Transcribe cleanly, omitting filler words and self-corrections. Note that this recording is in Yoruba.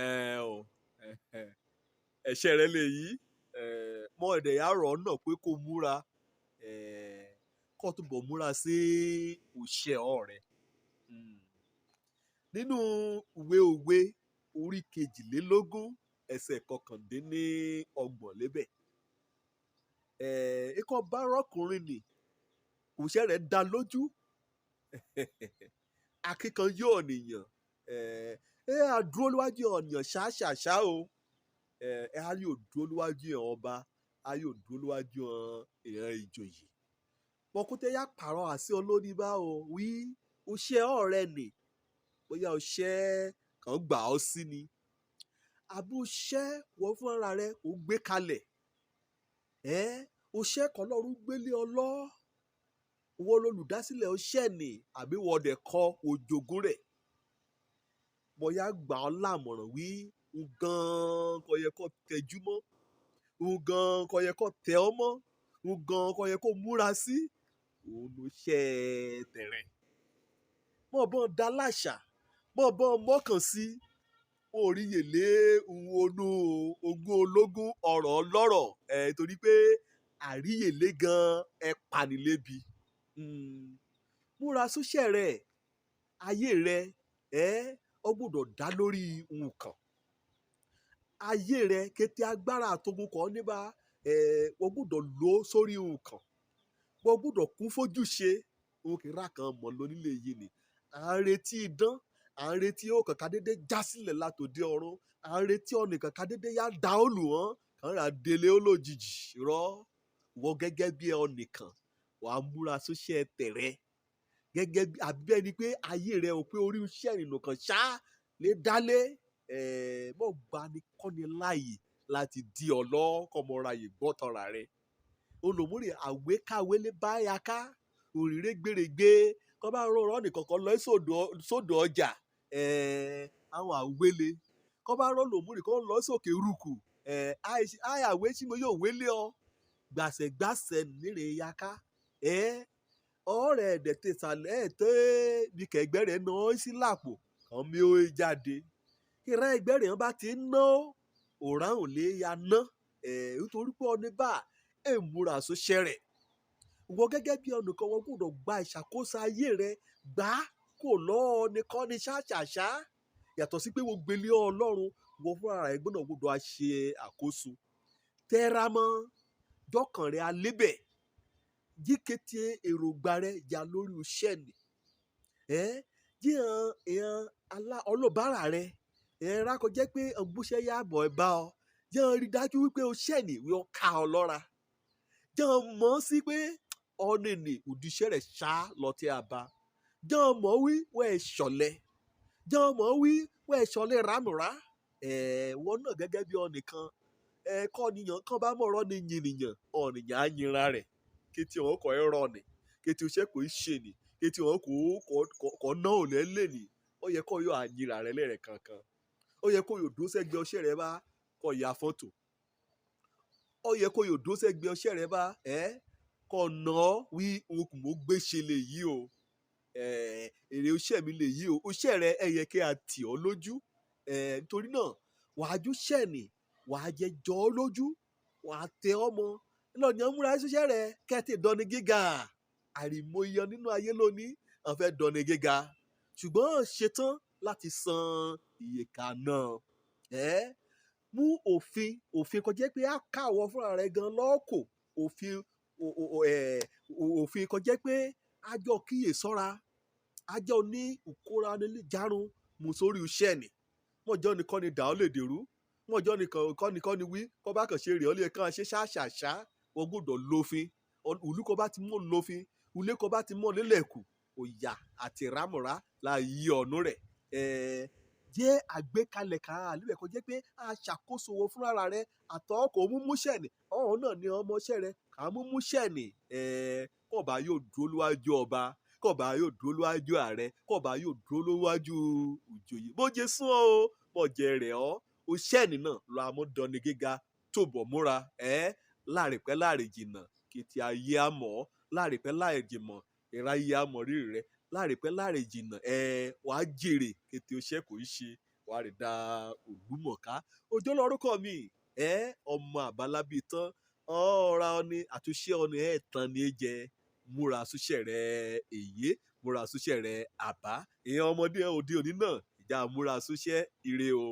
ẹ ò ẹ̀ṣẹ̀ rẹ lè yí mọ ẹ̀dẹ̀ yà rọ̀ náà pé kó múra kó túbọ̀ múra sí òṣè ọ̀rẹ́. Nínú ìwé òwe orí 22 ẹsẹ̀ 29 lébẹ̀ ikọ̀ bá rọ́kùnrin nì òṣè rẹ̀ dá lójú akíkanjú ọ̀nìyàn àdúró níwájú ọ̀nìyàn ṣáṣàṣá o a yóò dúró níwájú ẹ̀ ọba a yóò dúró níwájú ìran ìjòyè pọkútẹ́ yá pààrọ̀ àṣẹ olórí bá o wí òṣè ọ̀rẹ́ nì bóyá òṣè kan gbà ọ́ sí ni àbí òṣè wọ́n fún ara rẹ̀ ò gbé kalẹ̀ òṣè kan lọ́rùn gbélé ọlọ́ wọ́n lolùdásílẹ̀ òṣè nì àbí wọ́n dẹ̀ kọ́ òjògùn rẹ̀ bóyá gbà ọ́ lámọ̀ràn wí nǹkan kò yẹ kó tẹjú mọ́ nǹkan kò yẹ kó tẹ ọ́ mọ́ nǹkan kò yẹ kó múra sí òun ló ṣe tẹ̀rẹ̀ mọ̀ bọ́n dá láṣà mọ̀ bọ́n mọ́kàn sí oríyèlé onú ogún ológun ọ̀rọ̀ ọlọ́rọ̀ torí pé àríyèlé gan panilébi múra sóṣè rẹ̀ ayé rẹ̀ ó gbọ́dọ̀ dá lórí nǹkan ayé rẹ̀ kété agbára àtogun kan níbà wọ́n gbọ́dọ̀ lò sórí nǹkan wọ́n gbọ́dọ̀ kún fojú ṣe òun kì í rà kan mọ̀ lónílé yìí ni à ń retí idán à ń retí ó kàkà dédé já sílẹ̀ látòdì ọ̀run à ń retí ọ̀nì kàkà dédé yá da olù wọn kàn rà délé olójijì rọ wọ́n gẹ́gẹ́ bí ọ̀nìkan wà á múra sóṣè tẹ̀rẹ̀ gẹ́gẹ́ bí àbí ẹni pé ayé rẹ̀ ò pé orí iṣẹ́ ìrìnnà kan ṣá lè dálé mọ̀ gbani kọ́ni láàyè láti di ọlọ́kọ̀mọ́ra yìí gbọ́tọ̀ra rẹ̀ olùmúrè àwékáwé lé báyà ká òrìrè gbèrègbè kọ́ bá rọrọ́ nìkan kan lọ sódò ọjà àwọn àwélé kọ́ bá rọ́ lòmúrè kọ́ lọ sókè rúkù àyàwé tí mo yóò wélé ọ gbàṣẹ̀gbàṣẹ̀ nírè yaká ọ̀rẹ́ ẹ̀dẹ̀ tẹ̀sálẹ̀ tẹ́ bí kẹ̀gbẹ́ rẹ̀ náà sí làpò kàn mí ó jáde ìrẹ́ ẹgbẹ́ rẹ̀ bá ti ná òràn ò lè ya ná nítorí pé ọ̀nì bá múra sóṣè rẹ̀ wọ́n gẹ́gẹ́ bí ọ̀nìkan wọn gbọ́dọ̀ gba ìṣàkóso ayé rẹ̀ gbà kò lọ́ọ́ nìkan ní ṣáṣàṣá yàtọ̀ sí pé wọ́n gbélé ọlọ́run wọ́n fúnra rẹ̀ gbọ́dọ̀ ṣe àkóso tẹramọ́ jọkàn rẹ̀ alébẹ̀ jíkẹ́tì èròǹgbà rẹ̀ yà lórí òṣè nì jíhan ọlọ́bàárà rẹ̀ rákọjẹ́ pé ọgbọ́sẹ̀ yà bọ̀ ẹ̀ bá ọ jíhan rí dájú wípé òṣè nì wọ́n ká ọ lọ́ra jíhan mọ̀ sí pé ọ̀nì nì òdìṣẹ́ rẹ̀ ṣá lọ́tí àbá jíhan mọ̀ wí wọ́n ẹ̀ ṣọ̀lẹ̀ jíhan mọ̀ wí wọ́n ẹ̀ ṣọ̀lẹ̀ rámùrá wọ́n náà gẹ́gẹ́ bí ọ̀nìkan kọ́ nìyàn kán bá mọ̀rọ̀ ní yìnyín ọ̀nìyàn á yinra rẹ̀ kétí ọ̀hún kọ́ ẹ rọ̀ nì kétí òṣè kò í ṣe nì kétí ọ̀hún kò ná ò lẹ́lẹ̀ nì ó yẹ kó yọ àyìnra rẹ̀ lẹ́rẹ̀ kankan ó yẹ kó yọ dúró sẹ́gbẹ́ òṣè rẹ̀ bá kó ya fọ́tò ó yẹ kó yọ dúró sẹ́gbẹ́ òṣè rẹ̀ bá kó ná wí òkùn mọ́ gbé ṣe lè yí o èrè òṣè mi lè yí o òṣè rẹ̀ yẹ kí a tì ọ́ lójú nítorí náà wàá jú ṣẹ́ni wàá jẹ jọ ọ́ lójú wàá tẹ ọmọ lọ́ọ̀yàn múra ṣiṣẹ́ rẹ̀ kẹ́tì dọ́ni gíga àrìmọye nínú ayé lónìí àwọn fẹ́ dọ́ni gíga ṣùgbọ́n ṣetán láti san iye kan náà mú òfin kọjá pé a káwọ́ fúnra rẹ̀ gan lọ́ọ̀kọ̀ òfin kọjá pé àjọ kíyè sọ́ra àjọ ní ìkóra nílé járun mú sórí iṣẹ́ ni mọ̀jọ́ nìkan ni dà ọ́ lè dèrú mọ̀jọ́ nìkan ni wí kọ́ bá kàn ṣe rè ọ́ lè kàn ṣe ṣáṣàṣá wọ́n gbọ́dọ̀ lófin ìlú kọ́ bá ti mọ̀ lófin ilé kọ́ bá ti mọ̀ nílẹ̀kùn òyà àti rámùrá la yí ọ̀nù rẹ̀ jẹ́ àgbékalẹ̀ kan àlùbẹ̀ kó jẹ́ pé a ṣàkóso owó fúnra rẹ̀ àtọ́kọ̀ múmúṣẹ́ ni ọ̀hún náà ni ọmọọṣẹ́ rẹ̀ kà á múmúṣẹ́ ni kọ́ọ̀bá yóò dúró níwájú ọba kọ́ọ̀bá yóò dúró níwájú ààrẹ kọ́ọ̀bá yóò dúró níwájú ìjòyè bó jẹ́ sún ọ́ mọ̀jẹ̀ rẹ̀ ọ́ òṣẹ́ni náà lọ amúdọ́ni gíga tó bọ̀ múra láàrìpẹ́ láàrìn jìnnà kìtì ayé àmọ́ láàrìpẹ́ láàrìn jìnnà ìráyé àmọ́ rírì rẹ̀ láàrìpẹ́ láàrìn jìnnà wàá jèrè kété oṣẹ́ kò í ṣe wàá rí da Ògbúmọ̀ká. Òjó lórúkọ mi ọmọ àbálábí tán ọ̀ra ọni àtúnṣe ọni tán ni jẹ múra Súṣẹ rẹ èyí múra Súṣẹ rẹ àbá ìyẹn ọmọdé òde òní náà ìjà múra Súṣẹ ire o.